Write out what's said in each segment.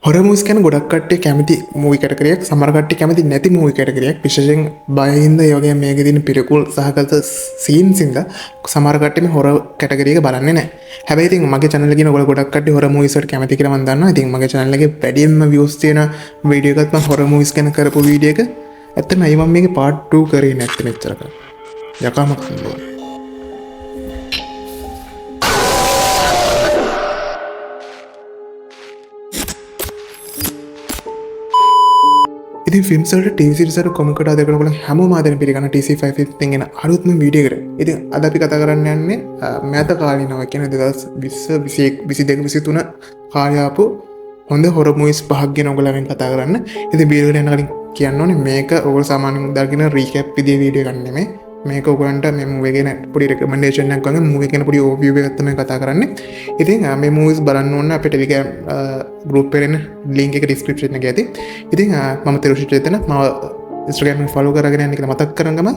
හොර මූවිස් ගැන ගොඩක් කට්ටිය කැමති මූවි කැටගරියක්, සමහර කට්ටිය කැමති නැති මූවි කැටගරියක්. විශේෂයෙන් බය හින්දා ඒ වගේ මේකේ තියෙන පිළිකුල් සහගත සීන්ස් හින්දා සමහර කට්ටිය මේ හොර කැටගරි එක බලන්නේ නැහැ. හැබැයි ඉතින් මගේ channel එකේ ඔයගොල්ලෝ ගොඩක් කට්ටිය හොර මූවිස් වලට කැමති කියලා මම දන්නවා. ඉතින් මගේ channel එකේ වැඩියෙන්ම views තියෙන වීඩියෝ එකත් මම හොර මූවිස් ගැන කරපු වීඩියෝ එක. ඇත්තටම අයි මම මේකේ part 2 කරේ නැත්තේ මෙච්චරක. යකාම කන්දෝ. ඉතින් ෆිල්ම්ස් වලට TV series වලට කොමෙන්ට් එකක් දෙකන ඔයගොල්ලෝ හැමෝම ආදරෙන් පිළිගන්න TC515 ගෙන අලුත්ම වීඩියෝ එකට. ඉතින් අද අපි කතා කරන්න යන්නේ මෑත කාලිනව කියන්නේ 2020 21 22 23 කාලේ ආපු හොඳ හොර මූවිස් පහක් ගැන ඔයගොල්ලෝ කතා කරන්න. ඉතින් වීඩියෝ එකට යන කලින් කියන්න ඕනේ මේක ඔයගොල්ලෝ සාමාන්‍යයෙන් දාගෙන රීකැප් විදිහේ වීඩියෝ එකක් නෙමෙයි. මේක ඔයගොල්ලන්ට මේ මූවි ගැන පොඩි රෙකමෙන්ඩේෂන් එකක් වගේ මූවි ගැන පොඩි ඕවර්විව් එකක් තමයි කතා කරන්නේ. ඉතින් මේ මූවිස් බලන්න ඕන අපේ ටෙලිග්‍රෑම් ගෲප් එකේ ලින්ක් එක ඩිස්ක්‍රිප්ෂන් එකේ ඇති. ඉතින් මම තෙරුෂි චේතන මම Instagram එක ෆලෝ කරගෙන යන්න කියලා මතක් කරගම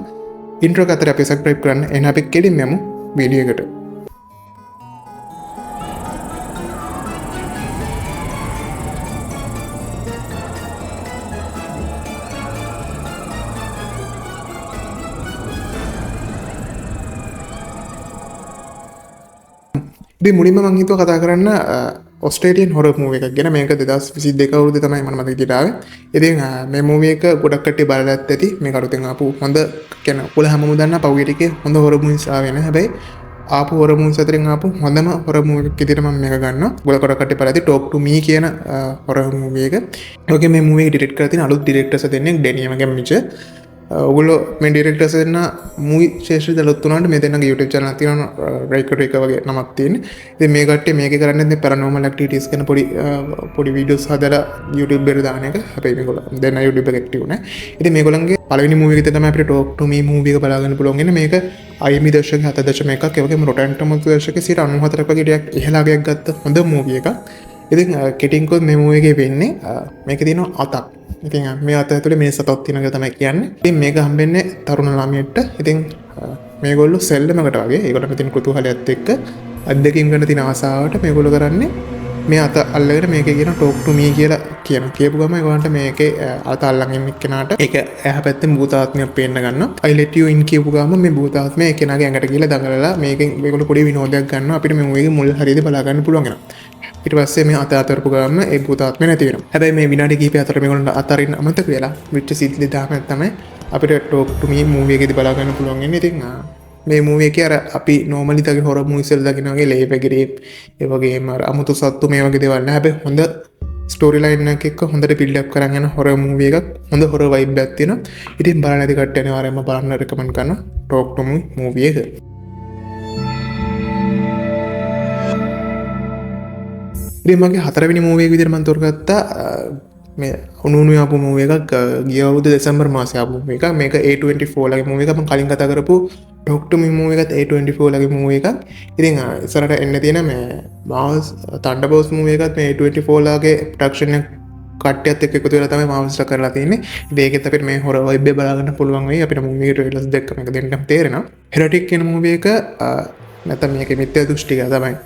ඉන්ට්‍රෝ එක අතර අපි සබ්ස්ක්‍රයිබ් කරන්න. එහෙනම් අපි කෙලින්ම යමු වීඩියෝ එකට. ඉතින් මුලින්ම මම හිතුවා කතා කරන්න ඔස්ට්‍රේලියන් හොරර් මූවි එකක් ගැන. මේක 2022 අවුරුද්දේ තමයි මම මතක විදිහට ආවේ. ඉතින් මේ මූවි එක ගොඩක් කට්ටිය බලලා ඇති. මේක අලුතෙන් ආපු හොඳ කියන්නේ ඔයාලා හැමෝම දන්නා පහුගිය ටිකේ හොඳ හොරර් මූවිස් ආවේ නැහැ. හැබැයි ආපු හොරර් මූවිස් අතරින් ආපු හොඳම හොරර් මූවි එකක් විදිහට මම මේක ගන්නවා. ගොඩක් කට්ටිය බලලා ඇති Talk to Me කියන හොරර් මූවි එක. ඒකේ මේ මූවි එක ඩිරෙක්ට් කරලා තියෙන අලුත් ඩිරෙක්ටර්ස් දෙන්නෙක් ඩැනියල් ගැම්මිච්. ඔගොල්ලෝ මේ ඩිරෙක්ටර්ස් දෙන්න මූවි ශේෂ්ත්‍රයට අලුත් වුණාට මේ දෙන්නගේ YouTube channel එකක් තියෙනවා රයිකර් එක වගේ නමක් තියෙන්නේ. ඉතින් මේ කට්ටිය මේකේ කරන්නේ දැන් paranormal activities ගැන පොඩි වීඩියෝස් හදලා YouTube එකට දාන එක. හැබැයි මේගොල්ලෝ දැන් YouTube එක ඇක්ටිව් නැහැ. ඉතින් මේගොල්ලන්ගේ පළවෙනි මූවි එක තමයි අපිට Talk to Me මූවි එක බලා ගන්න පුළුවන් වෙන්නේ. මේක IMDb දශකයේ 7.1ක් ඒ වගේම Rotten Tomatoes දශකයේ 94ක් වගේ ඩයක් ඉහළ අගයක් ගත්ත හොඳ මූවි එකක්. ඉතින් කෙටින්කොත් මේ මූවි එකේ වෙන්නේ මේකේ තියෙනවා අතක්. ඉතින් මේ අත ඇතුලේ මේ සතක් තියෙන එක තමයි කියන්නේ. ඉතින් මේක හම්බෙන්නේ තරුණ ළමයින්ට. ඉතින් මේගොල්ලෝ සෙල්ලමකට වගේ ඒකට තියෙන කුතුහලයත් එක්ක අත්දැකීම් ගන්න තියෙන ආසාවට මේගොල්ලෝ කරන්නේ මේ අත අල්ලගෙන මේකේ කියන Talk to Me කියලා කියපු ගම ඒගොල්ලන්ට මේකේ අත අල්ලන් ඉන්න කෙනාට ඒක එහා පැත්තෙන් භූතාත්මයක් පේන්න ගන්නවා. I let you in කියපු ගම මේ භූතාත්මය ඒ කෙනාගේ ඇඟට ගිහලා දඟලලා මේකෙන් මේගොල්ලෝ පොඩි විනෝදයක් ගන්නවා. අපිට මේ මූවි එකේ මුල් හරියදී බලා ගන්න පුළුවන් වෙනවා. ඊට පස්සේ මේ අත අතරපු ගමන් ඒ භූතාත්මය නැති වෙනවා. හැබැයි මේ විනාඩි කිහිපය අතර මේගොල්ලන්ට අතරින් අමතක වෙලා විච්ච සිද්ධි දාමක් තමයි අපිට Talk to Me මූවි එකේදී බලා ගන්න පුළුවන් වෙන්නේ. ඉතින් මේ මූවි එකේ අර අපි normally තගේ හොරර් මූවිස් වල දකින්න වගේ ලේ පැගිරීම් ඒ වගේම අර අමුතු සත්තු මේ වගේ දේවල් නෑ. හැබැයි හොඳ ස්ටෝරි ලයින් එකක් එක්ක හොඳට බිල්ඩ් අප් කරන් යන හොරර් මූවි එකක්. හොඳ හොරර් වයිබ් එකක් තියෙනවා. ඉතින් බලන්න නැති කට්ටිය අනිවාර්යයෙන්ම බලන්න රෙකමන්ඩ් කරනවා Talk to Me මූවි එක. ඉතින් මගේ හතරවෙනි මූවි එක විදිහට මම තෝරගත්තා මේ උණු ආපු මූවි එකක් ගිය අවුරුද්දේ දෙසැම්බර් මාසේ ආපු මූවි එකක්. මේක A24 ලගේ මූවි එකක්. මම කලින් කතා කරපු Talk to Me මූවි එකත් A24 ලගේ මූවි එකක්. ඉතින් ඉස්සරහට එන්න තියෙන මේ Marvel's Thunderbolts මූවි එකත් මේ A24 ලගේ ප්‍රොඩක්ෂන් එක කට්ටියත් එක්ක එකතු වෙලා තමයි Marvel's කරලා තියෙන්නේ. ඉතින් ඒකෙත් අපිට මේ හොරර් වයිබ් එක බලා ගන්න පුළුවන් වෙයි. අපිට මූවි එකේ ට්‍රේලර්ස් දැක්කම එක දෙන්නම තේරෙනවා. Heretic කියන මූවි එක නැත්නම් මේකේ මිත්‍යා දෘෂ්ටික තමයි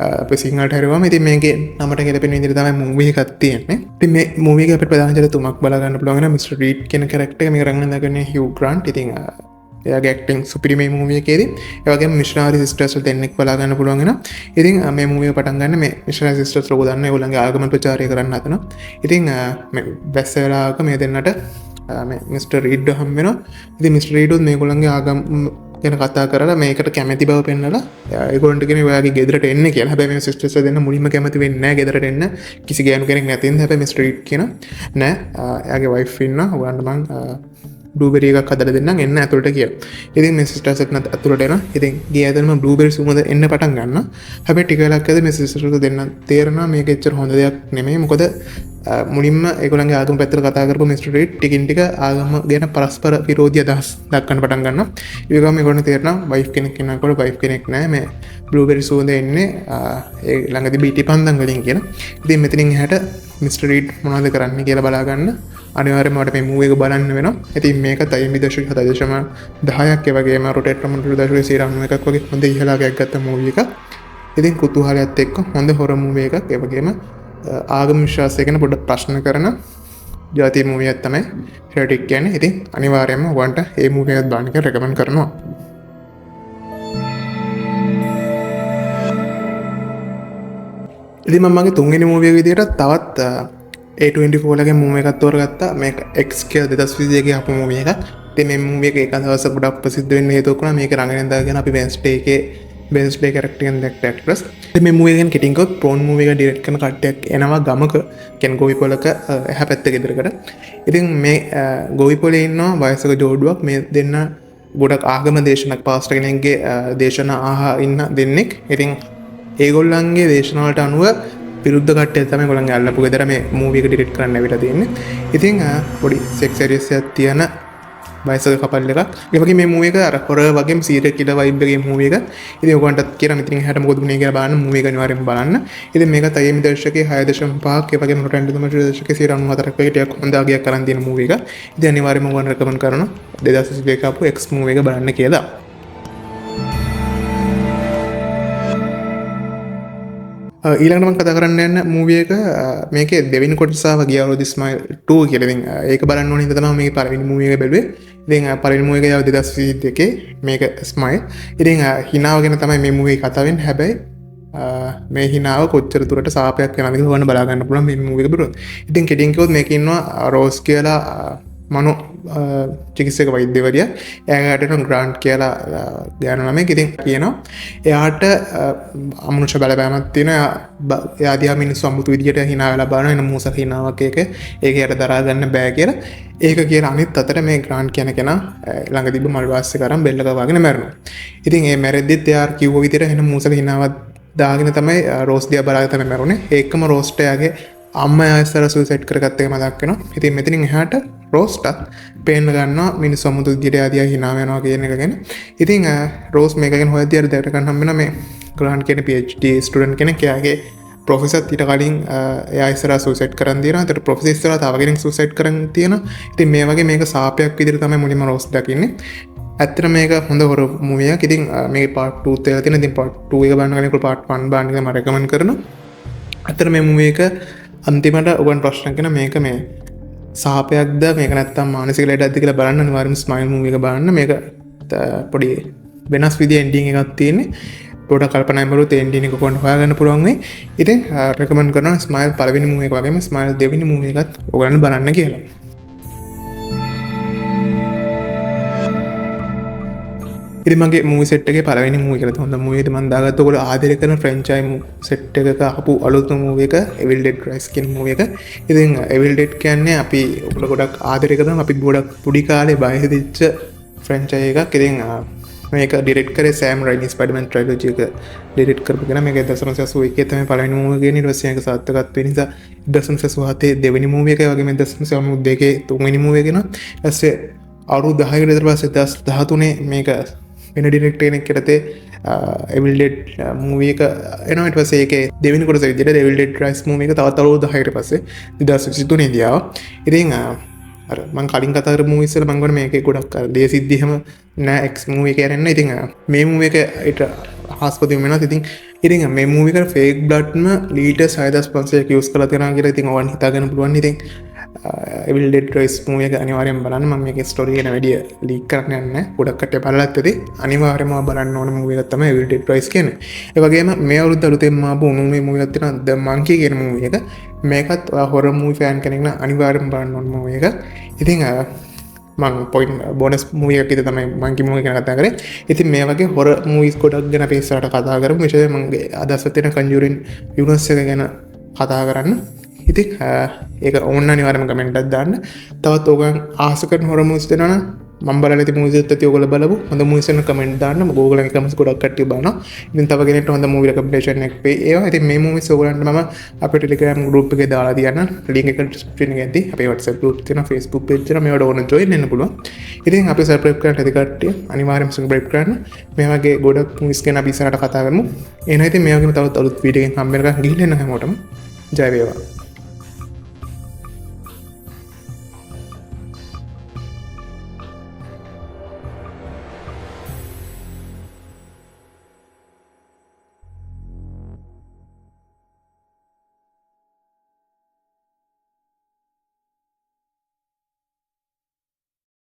අපේ සිංහලට හරිවම. ඉතින් මේකේ නමට ගැලපෙන විදිහට තමයි මූවි එකක් තියෙන්නේ. ඉතින් මේ මූවි එක අපිට ප්‍රධාන චරිත තුනක් බලා ගන්න පුළුවන් වෙනවා. මිස්ටර් රීඩ් කියන කැරක්ටර් එක මේක රංගන දක්වන්නේ හියු ග්‍රාන්ට්. ඉතින් එයාගේ ඇක්ටිං සුපිරි මේ මූවි එකේදී. ඒ වගේම මිෂනරි සිස්ටර්ස් දෙන්නෙක් බලා ගන්න පුළුවන් වෙනවා. ඉතින් මේ මූවි එක පටන් ගන්න මේ මිෂනරි සිස්ටර්ස් ලෝක දන්න ඒගොල්ලන්ගේ ආගම ප්‍රචාරය කරන්න හදනවා. ඉතින් මේ වැස්ස වෙලාවක මේ දෙන්නට මේ මිස්ටර් රීඩ් හම් වෙනවා. ඉතින් මිස්ටර් රීඩ් උත් මේගොල්ලන්ගේ ආගම ගැන කතා කරලා මේකට කැමැති බව පෙන්නලා ඒගොල්ලන්ට කියන ඔයාගේ ගෙදරට එන්න කියලා. හැබැයි මේ සිස්ටර්ස් දෙන්න මුලින්ම කැමති වෙන්නේ නැහැ ගෙදරට එන්න. කිසි ගෑනු කෙනෙක් නැති හින්දා. හැබැයි මිස්ටර් රීඩ් කියන නෑ එයාගේ වයිෆ් ඉන්නවා. ඔයාලට මං බ්ලූබෙරි එකක් හදලා දෙන්නම් එන්න ඇතුළට කියලා. ඉතින් මේ සිස්ටර්ස් එක්ක ඇතුළට එනවා. ඉතින් ගිය ඇදෙනම බ්ලූබෙරි සුවඳ එන්න පටන් ගන්නවා. හැබැයි ටික වෙලක් ඇද්දී මේ සිස්ටර්ස් දෙන්න තේරෙනවා මේක එච්චර හොඳ දෙයක් නෙමෙයි. මොකද මුලින්ම ඒගොල්ලන්ගේ ආගම පැත්තට කතා කරපු මිස්ටර් රීඩ් ටිකින් ටික ආගම ගැන පරස්පර විරෝධී අදහස් දක්වන්න පටන් ගන්නවා. ඒ වගේම ඒගොල්ලන්ට තේරෙනවා වයිෆ් කෙනෙක් ඉන්නකොට වයිෆ් කෙනෙක් නැහැ. මේ බ්ලූබෙරි සුවඳ එන්නේ ඒ ළඟදී බීටි පන්දම් වලින් කියලා. ඉතින් මෙතනින් එහාට මිස්ටර් රීඩ් මොනවද කරන්න කියලා බලා ගන්න අනිවාර්යයෙන්ම මට මේ මූවි එක බලන්න වෙනවා. ඉතින් මේකත් IMDb දශකයේ 7.10ක් ඒ වගේම Rotten Tomatoes දශකයේ 91ක් වගේ හොඳ ඉහළගයක් ගත්ත මූවි එකක්. ඉතින් කුතුහලයත් එක්ක හොඳ හොරර් මූවි එකක්. ඒ වගේම ආගම විශ්වාසය ගැන පොඩ්ඩක් ප්‍රශ්න කරන ජාතික මූවී එකක් තමයි හෙරටික් කියන්නේ. ඉතින් අනිවාර්යයෙන්ම ඔයගන්ට මේ මූවී එකත් බලන්න කියලා රෙකමන්ඩ් කරනවා. ඉතින් මම මගේ තුන්වෙනි මූවී එක විදිහට තවත් A24 ලගේ මූවී එකක් තෝරගත්තා. මේක X කියලා 2021 ගේ අපු මූවී එකක්. ඉතින් මේ මූවී එක එක දවසක් ගොඩක් ප්‍රසිද්ධ වෙන්න හේතුවක් වුණා. මේක රංගනයෙන් දාගෙන අපි වෙන්ස්ඩේ කැරක්ටර් එකෙන් දැක්ක ඇක්ට්‍රස්. ඉතින් මේ මූවී එකෙන් කිටින් කොත් ප්‍රෝන් මූවී එක ඩිරෙක්ට් කරන කට්ටියක් එනවා ගමක කෙන් ගොවිපොලක එහා පැත්තේ ගෙදරකට. ඉතින් මේ ගොවිපොලේ ඉන්නවා වයසක ජෝඩුවක්. මේ දෙන්න ගොඩක් ආගම දේශනක් පාස්ටර් කෙනෙක්ගේ දේශනා ආහා ඉන්න දෙන්නෙක්. ඉතින් ඒගොල්ලන්ගේ දේශනාවලට අනුව විරුද්ධ කට්ටිය තමයි ඒගොල්ලන්ගේ අල්ලපු ගෙදර මේ මූවී එක ඩිරෙක්ට් කරන්න ඇවිල්ලා තියෙන්නේ. ඉතින් පොඩි සෙක්ස් සීරියස් එකක් තියෙන වයසක කපල් එකක්. ඒ වගේ මේ මූවී එක අර හොරර් වගේම සීරියල් කිලර් වයිබ් එකේ මූවී එක. ඉතින් ඔයගොල්ලන්ටත් කියනවා මෙතනින් එහාට මොකද වුනේ කියලා බලන්න මූවී එක අනිවාර්යෙන්ම බලන්න. ඉතින් මේක තයේමි දර්ශකයේ 6.5ක් ඒ වගේම රොටන් ඩොමැටරි දර්ශකයේ 94ක් වගේ ටිකක් හොඳ අගයක් කරන් තියෙන මූවී එක. ඉතින් අනිවාර්යෙන්ම ඔයගොල්ලන් රෙකමන්ඩ් කරනවා 2022 ආපු X මූවී එක බලන්න කියලා. ඊළඟට මම කතා කරන්න යන මූවී එක මේකේ දෙවෙනි කොටසාව ගිය අවුරුදු ස්මයිල් 2 කියලා. ඉතින් ඒක බලන්න ඕනේ හින්දා තමයි මේ පළවෙනි මූවී එක බැලුවේ. ඉතින් පළවෙනි මූවී එක යාව 2022 මේක ස්මයිල්. ඉතින් හිනාව ගැන තමයි මේ මූවී කතා වෙන්නේ. හැබැයි මේ හිනාව කොච්චර දුරට සාපයක් වෙනවද කියලා හොයන්න බලා ගන්න පුළුවන් මේ මූවී එක බලුවොත්. ඉතින් කෙටියෙන් කිව්වොත් මේකේ ඉන්නවා රෝස් කියලා මනෝ චිකිත්සක වෛද්‍යවරිය. එයාට ග්‍රාන්ට් කියලා ගෑනු ළමෙක්. ඉතින් කියනවා එයාට අමනුෂ්‍ය බලපෑමක් තියෙනවා. එයා දිහා මිනිස්සු අමුතු විදියට hina වෙලා බලන එන මූසක hinaවක් ඒක යට දරා ගන්න බෑ කියලා. ඒක කියලා අනිත් අතට මේ ග්‍රාන්ට් කියන කෙනා ළඟ තිබ්බ මල් වාස්සේ කරන් බෙල්ලක වහගෙන මැරුණා. ඉතින් ඒ මැරෙද්දිත් එයා කිව්ව විදියට එන මූසක hinaවක් දාගෙන තමයි රෝස් දිහා බලාගෙන තමයි මැරුණේ. ඒකම රෝස්ට එයාගේ අම්මා ආයෙසර සුයිසයිඩ් කරගත්ත එක මතක් වෙනවා. ඉතින් මෙතනින් එහාට රෝස්ටත් පේන්න ගන්නවා මිනිස්සු අමුතු විදියට ආදියා hina වෙනවා කියන එක ගැන. ඉතින් රෝස් මේක ගැන හොයද්දී අර දැකට ගන්න හම්බ වෙනවා මේ ග්‍රාන්ට් කියන PhD ස්ටුඩන්ට් කෙනෙක්. එයාගේ ප්‍රොෆෙසර් ඊට කලින් එයා ඉස්සරහා සුයිසයිඩ් කරන් තියෙනවා. ඒතර ප්‍රොෆෙසර් ඉස්සරහා තව කෙනෙක් සුයිසයිඩ් කරන් තියෙනවා. ඉතින් මේ වගේ මේක සාපයක් විදියට තමයි මුලින්ම රෝස් දකින්නේ. ඇත්තට මේක හොඳ හොර මූවී එකක්. ඉතින් මේ පාර්ට් 2 එකක් තියෙනවා. ඉතින් පාර්ට් 2 එක බලන්න කලින් පාර්ට් 1 බලන්න කියලා මම රෙකමන්ඩ් කරනවා. ඇත්තට මේ මූවී එක අන්තිමට ඔබන් ප්‍රශ්න කරන මේක මේ සාපයක්ද මේක නැත්තම් මානසික ලෙඩක්ද කියලා බලන්න අනිවාර්යයෙන්ම ස්මයිල් මූවී එක බලන්න. මේක පොඩි වෙනස් විදිහේ එන්ඩින් එකක් තියෙන්නේ. පොඩ කල්පනා කරුවොත් එන්ඩින් එක කොහොමද හොයාගන්න පුළුවන් වෙයි. ඉතින් රෙකමන්ඩ් කරනවා ස්මයිල් පළවෙනි මූවී එක වගේම ස්මයිල් දෙවෙනි මූවී එකත් ඔයගොල්ලන් බලන්න කියලා. ඉතින් මගේ මූවී සෙට් එකේ පළවෙනි මූවී කියලා හොඳ මූවී එක මම දාගත්ත ඔයගොල්ලෝ ආදරය කරන ෆ්‍රැන්චයිස් සෙට් එකක ආපු අලුත්ම මූවී එක Evil Dead Rise කියන මූවී එක. ඉතින් Evil Dead කියන්නේ අපි ඔයගොල්ලෝ ගොඩක් ආදරය කරන අපි ගොඩක් පුඩි කාලේ බය හිතෙච්ච ෆ්‍රැන්චයිස් එකක්. ඉතින් මේක ඩිරෙක්ට් කරේ සෑම් රයිනි ස්පයිඩර්මන් ට්‍රයිලොජි එක ඩිරෙක්ට් කරපු කෙනා. මේක 1981 තමයි පළවෙනි මූවී එක. ඊට පස්සේ ඒක සාර්ථකත්වය නිසා 1987 දෙවෙනි මූවී එක වගේම 1992 තුන්වෙනි මූවී එක එනවා. ඊපස්සේ අවුරුදු 10කට විතර පස්සේ 2013 මේක වෙන ඩිරෙක්ටර් කෙනෙක් යටතේ Evil Dead මූවී එක එනවා. ඊට පස්සේ ඒකේ දෙවෙනි කොටස විදිහට Evil Dead Rise මූවී එක තවත් අවුරුදු 10කට පස්සේ 2023 දී ආවා. ඉතින් අර මම කලින් කතා කරපු මූවීස් වල මම ගොඩ මේකේ ගොඩක් අර දේසිද්ධි හැම නෑ X මූවී එක යරන්න. ඉතින් මේ මූවී එක ඊට හාස්පතින් වෙනවා. ඉතින් මේ මූවී එක ෆේක් බ්ලඩ්ම ලීටර් 6500ක් යූස් කරලා තියෙනවා කියලා ඉතින් ඔයන් හිතා ගන්න පුළුවන්. ඉතින් Evil Dead Rise මූවී එක අනිවාර්යෙන් බලන්න. මම මේකේ ස්ටෝරි ගැන වැඩි ලීක් කරන්න යන්නේ නැහැ. ගොඩක් කට්ටිය බලලත් ඇති. අනිවාර්යයෙන්ම බලන්න ඕන මූවී එකක් තමයි Evil Dead Rise කියන්නේ. ඒ වගේම මේ අවුරුද්ද අලුතෙන්ම ආපු උණුමේ මූවී එකක් තියෙනවා The Monkey කියන මූවී එක. මේකත් හොරර් මූවී ෆෑන් කෙනෙක් නම් අනිවාර්යයෙන්ම බලන්න ඕන මූවී එක. ඉතින් මම පොයින්ට් බෝනස් මූවී එකක් විතර තමයි Monkey මූවී ගැන කතා කරේ. ඉතින් මේ වගේ හොරර් මූවීස් ගොඩක් ගැන අපි ඉස්සරහට කතා කරමු. විශේෂයෙන් මගේ අදහස් තියෙන Conjuring universe එක ගැන කතා කරන්න. ඉතින් ඒක ඕන්න අනිවාර්යයෙන්ම කමෙන්ට් එකක් දාන්න. තවත් ඕගන් ආස කරන හොරර් මූවීස් දෙනවා නම් මම බලලා ඉතින් මූවීස් එකත් ඔයගොල්ලෝ බලපු හොඳ මූවීස් වෙන කමෙන්ට් දාන්න. මම ඕගොල්ලන්ගේ කමෙන්ට්ස් ගොඩක් කට්ටිය බලනවා. ඉතින් තව කෙනෙක්ට හොඳ මූවී රෙකමෙන්ඩේෂන් එකක් වෙයි. ඒවා ඉතින් මේ මූවීස් ඔයගොල්ලන්ට මම අපේ Telegram group එකේ දාලා තියන්න. link එක description එකේ ඇති. අපේ WhatsApp group තියෙනවා, Facebook page තියෙනවා. මේවට ඕන join වෙන්න පුළුවන්. ඉතින් අපි subscribe කරන්න ඇති කට්ටිය අනිවාර්යයෙන්ම subscribe කරන්න. මේ වගේ ගොඩක් මූවීස් ගැන අපි ඉස්සරහට කතා කරමු. එහෙනම් ඉතින් මේ වගේම තවත් අලුත් වීඩියෝ එකකින් හම්බ වෙනකන් ගිහින් එන්න හැමෝටම ජය වේවා.